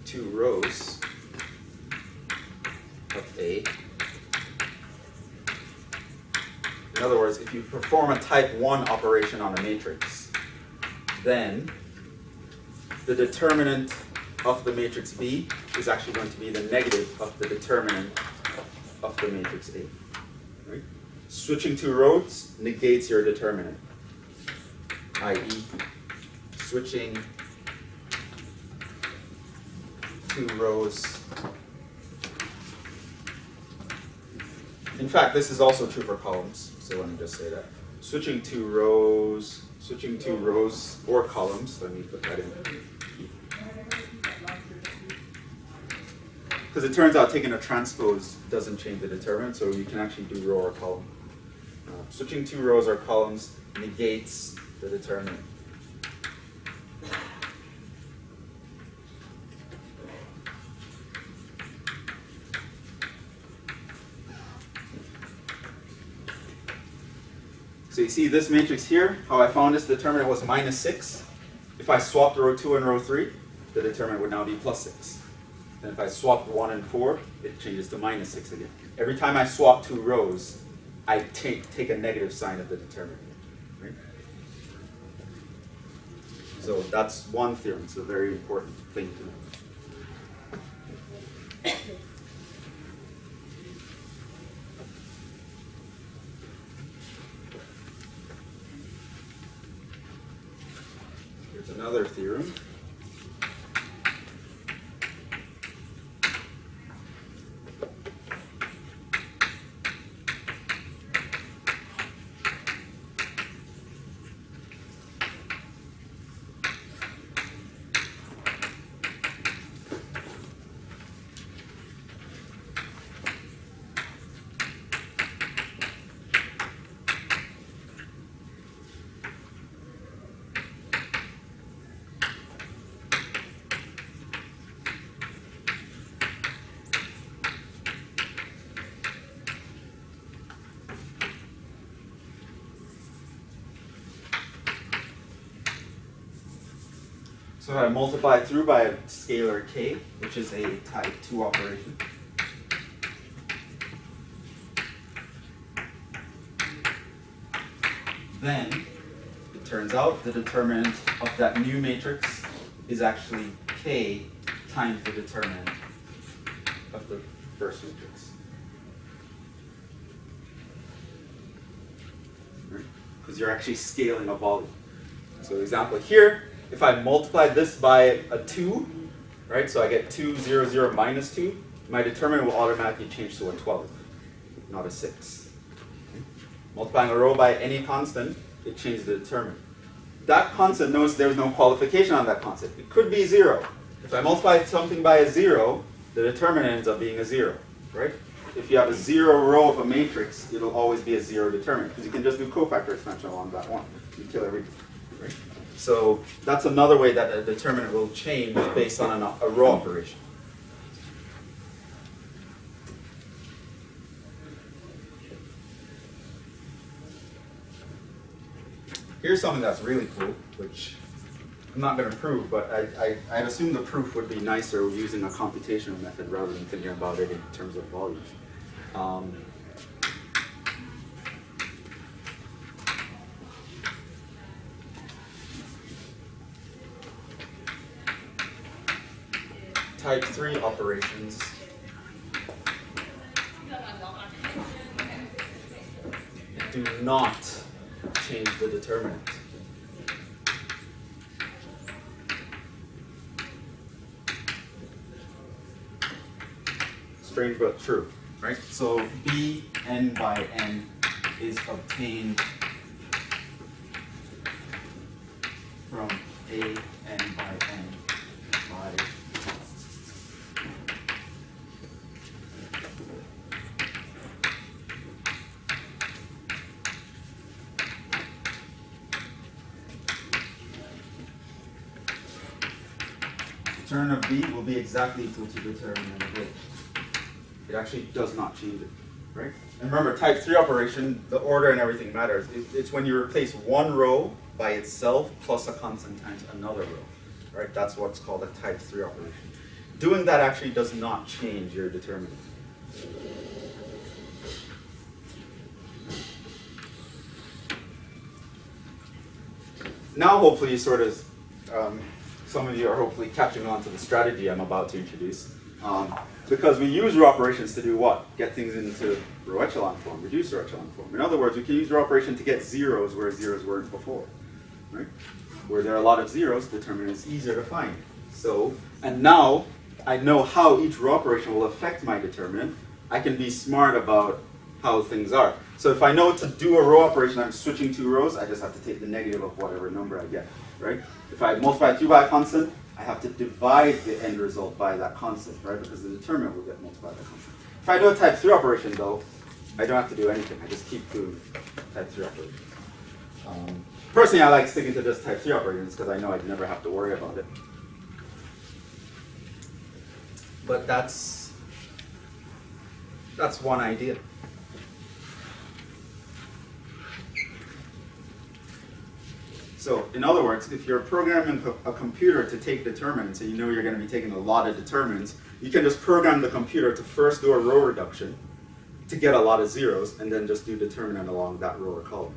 two rows of A. In other words, if you perform a type 1 operation on a matrix, then the determinant of the matrix B is actually going to be the negative of the determinant of the matrix A. Right? Switching 2 rows negates your determinant, i.e. switching 2 rows. In fact, this is also true for columns, so let me just say that. Switching 2 rows or columns, let me put that in. Because it turns out taking a transpose doesn't change the determinant, so you can actually do row or column. Switching 2 rows or columns negates the determinant. So you see this matrix here, how I found this determinant was minus 6. If I swapped row 2 and row 3, the determinant would now be plus 6. And if I swapped 1 and 4, it changes to minus 6 again. Every time I swap 2 rows, I take a negative sign of the determinant. Right? So that's one theorem. It's a very important thing to know. Here's another theorem. So I multiply through by a scalar k, which is a type 2 operation. Then it turns out the determinant of that new matrix is actually k times the determinant of the first matrix. Because you're actually scaling a volume. So example here, if I multiply this by a 2, right, so I get 2, 0, 0, minus 2, my determinant will automatically change to a 12, not a 6. Okay. Multiplying a row by any constant, it changes the determinant. That constant, notice there's no qualification on that constant. It could be 0. If I multiply something by a 0, the determinant ends up being a 0, right? If you have a 0 row of a matrix, it'll always be a 0 determinant, because you can just do cofactor expansion along that one. You kill everything, right? So that's another way that a determinant will change based on a row operation. Here's something that's really cool, which I'm not going to prove, but I'd assume the proof would be nicer using a computational method rather than thinking about it in terms of volumes. Type 3 operations do not change the determinant. Strange but true, right? So b n by n is obtained from a n by n by determinant of b will be exactly equal to determinant of a. It actually does not change it, right? And remember, type 3 operation, the order and everything matters. It's when you replace one row by itself plus a constant times another row, right? That's what's called a type 3 operation. Doing that actually does not change your determinant. Now hopefully you sort of, some of you are hopefully catching on to the strategy I'm about to introduce. Because we use row operations to do what? Get things into row echelon form, reduced row echelon form. In other words, we can use row operation to get zeros where zeros weren't before, right? Where there are a lot of zeros, determinant is easier to find. So, and now I know how each row operation will affect my determinant. I can be smart about how things are. So if I know to do a row operation, I'm switching two rows, I just have to take the negative of whatever number I get, right? If I multiply 2 by a constant, I have to divide the end result by that constant, right? Because the determinant will get multiplied by constant. If I do a type 3 operation, though, I don't have to do anything. I just keep doing type 3 operations. Personally, I like sticking to just type 3 operations because I know I'd never have to worry about it. But that's one idea. So, in other words, if you're programming a computer to take determinants and you know you're going to be taking a lot of determinants, you can just program the computer to first do a row reduction to get a lot of zeros and then just do determinant along that row or column.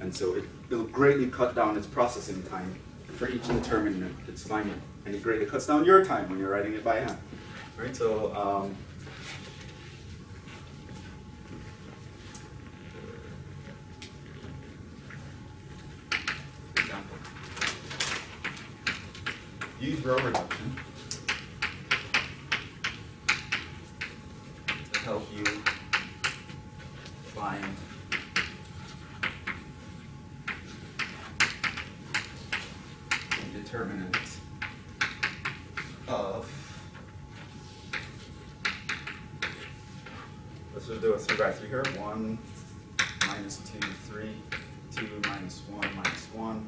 And so it'll greatly cut down its processing time for each determinant it's finding. And it greatly cuts down your time when you're writing it by hand. Right? So, use row reduction to help you find the determinant of, let's just do a 3 by 3 here. 1, minus 2, 3, 2, minus 1, minus 1,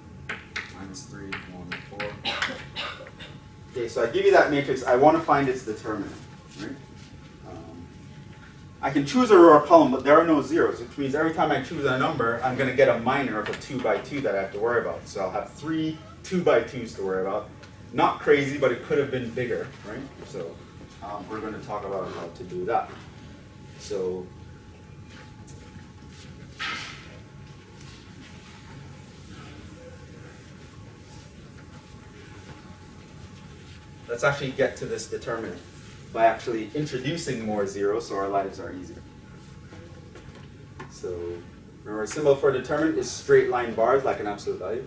minus 3, 1, 4. Okay, so I give you that matrix. I want to find its determinant, right? I can choose a row or column, but there are no zeros, which means every time I choose a number, I'm going to get a minor of a 2 by 2 that I have to worry about. So I'll have 3 2 by 2s to worry about. Not crazy, but it could have been bigger, right? So we're going to talk about how to do that. So let's actually get to this determinant by actually introducing more zeros so our lives are easier. So remember, a symbol for determinant is straight line bars like an absolute value.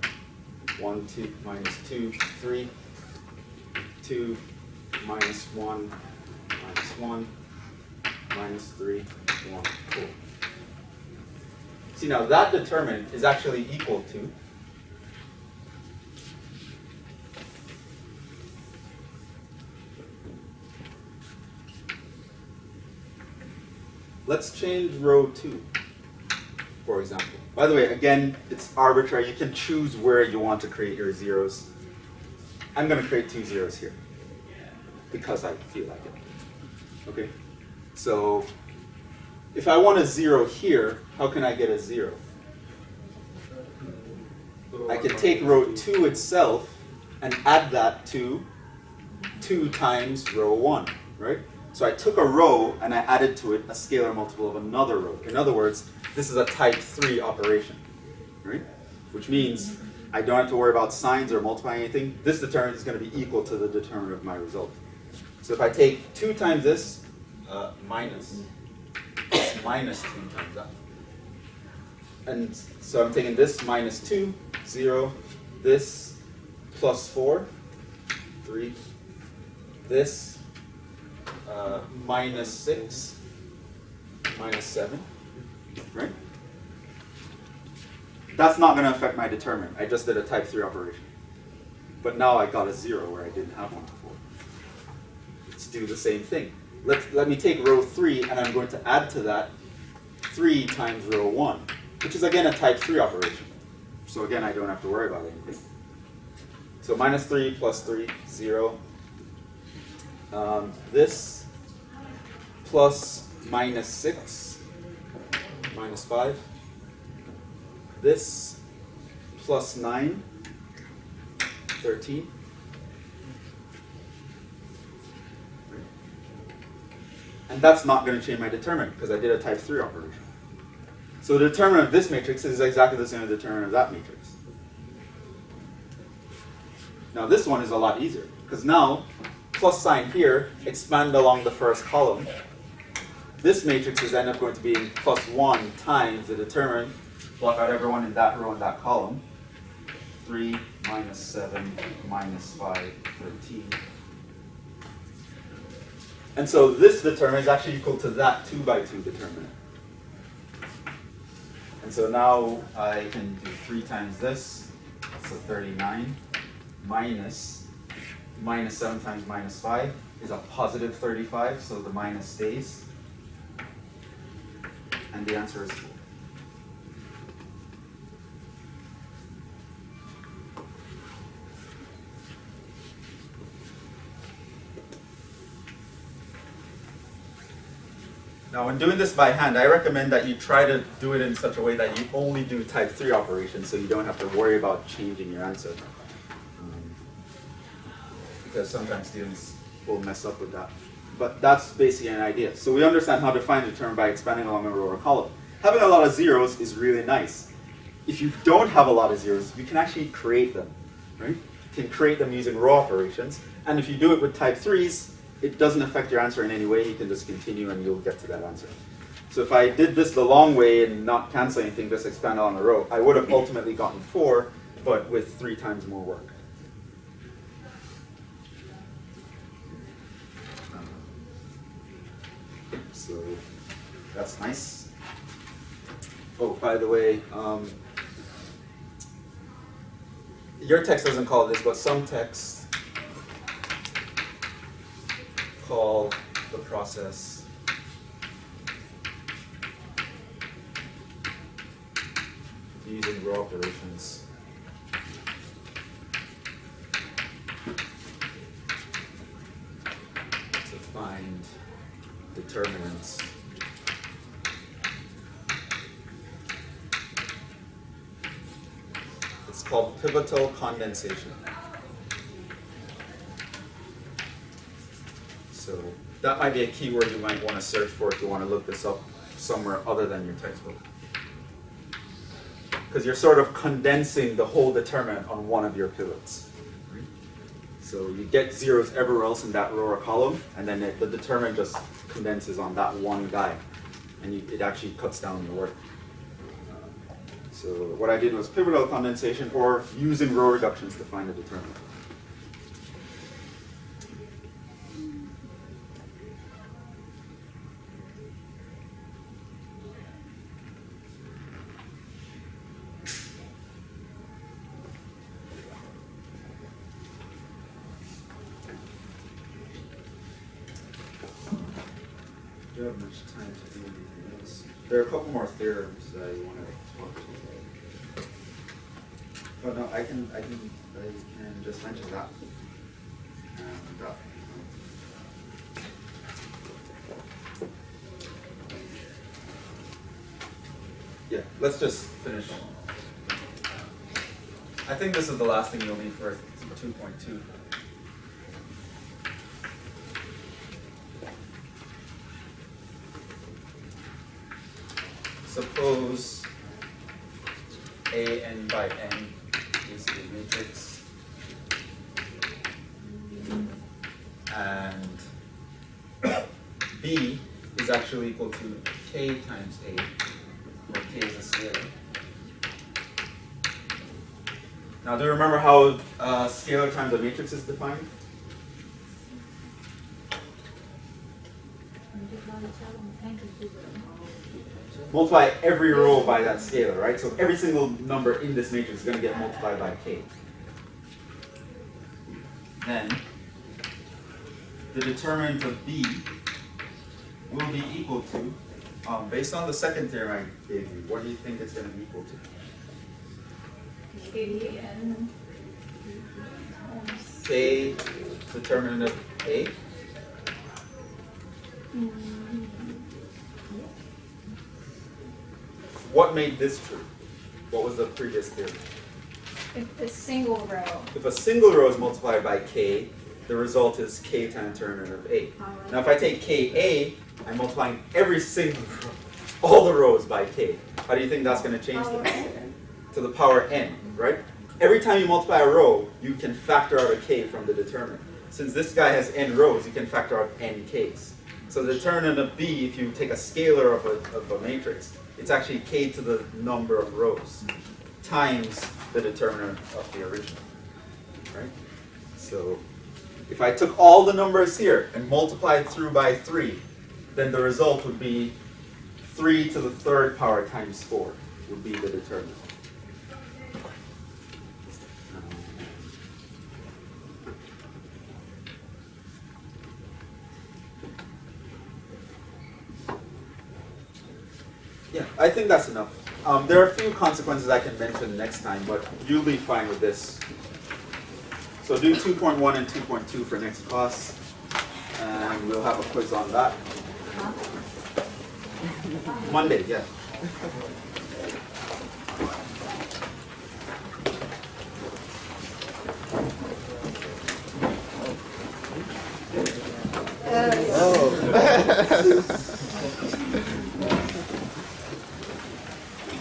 1, 2, minus 2, 3, 2, minus 1, minus 1, minus 3, 1, cool. See, now that determinant is actually equal to let's change row 2, for example. By the way, again, it's arbitrary. You can choose where you want to create your zeros. I'm going to create 2 zeros here because I feel like it. Okay? So if I want a 0 here, how can I get a 0? I could take row 2 itself and add that to 2 times row 1, right? So I took a row and I added to it a scalar multiple of another row. In other words, this is a type 3 operation, right? Which means I don't have to worry about signs or multiplying anything. This determinant is going to be equal to the determinant of my result. So if I take 2 times this, minus 2 times that. And so I'm taking this minus 2, 0, this plus 4, 3, this minus 6, minus 7, right? That's not going to affect my determinant. I just did a type 3 operation. But now I got a 0 where I didn't have one before. Let's do the same thing. Let me take row 3 and I'm going to add to that 3 times row 1, which is again a type 3 operation. So again, I don't have to worry about anything. So minus 3 plus 3, 0. This plus minus 6, minus 5. This plus 9, 13. And that's not going to change my determinant because I did a type 3 operation. So the determinant of this matrix is exactly the same as the determinant of that matrix. Now this one is a lot easier because now plus sign here, expand along the first column. This matrix is end up going to be plus 1 times the determinant. Block out everyone in that row and that column. 3 minus 7 minus 5, 13. And so this determinant is actually equal to that 2 by 2 determinant. And so now I can do 3 times this, so 39, minus 7 times minus 5 is a positive 35, so the minus stays. And the answer is 4. Now, when doing this by hand, I recommend that you try to do it in such a way that you only do type 3 operations so you don't have to worry about changing your answer. Because sometimes students will mess up with that. But that's basically an idea. So we understand how to find a determinant by expanding along a row or column. Having a lot of zeros is really nice. If you don't have a lot of zeros, you can actually create them, right? You can create them using row operations. And if you do it with type 3s, it doesn't affect your answer in any way. You can just continue and you'll get to that answer. So if I did this the long way and not cancel anything, just expand along a row, I would have ultimately gotten 4, but with 3 times more work. So that's nice. Oh, by the way, your text doesn't call it this, but some texts call the process using row operations to find determinants. It's called pivotal condensation. So that might be a keyword you might want to search for if you want to look this up somewhere other than your textbook. Because you're sort of condensing the whole determinant on one of your pivots. So you get zeros everywhere else in that row or column, and then the determinant just condenses on that one guy. And it actually cuts down your work. So what I did was pivotal condensation or using row reductions to find the determinant. I don't have much time to do anything else. There are a couple more theorems that I want to talk to. Oh no, I can just mention that. And that. Yeah, let's just finish. I think this is the last thing you'll need for 2.2. Suppose A n by n is a matrix, and B is actually equal to K times A, where K is a scalar. Now, do you remember how scalar times a matrix is defined? Multiply every row by that scalar, right? So every single number in this matrix is going to get multiplied by K. Then, the determinant of B will be equal to, based on the second theorem I gave you, what do you think it's going to be equal to? KN. K determinant of A. What made this true? What was the previous theorem? If the single row. If a single row is multiplied by K, the result is K times determinant of A. Now if I take KA, I'm multiplying every single row, all the rows by K. How do you think that's going to change this? To the power n, right? Every time you multiply a row, you can factor out a K from the determinant. Since this guy has n rows, you can factor out n Ks. So the determinant of B, if you take a scalar of a matrix, it's actually K to the number of rows times the determinant of the original, right? So if I took all the numbers here and multiplied through by 3, then the result would be 3 to the third power times 4 would be the determinant. Yeah, I think that's enough. There are a few consequences I can mention next time, but you'll be fine with this. So do 2.1 and 2.2 for next class, and we'll have a quiz on that. Monday, yeah.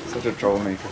Such a troublemaker.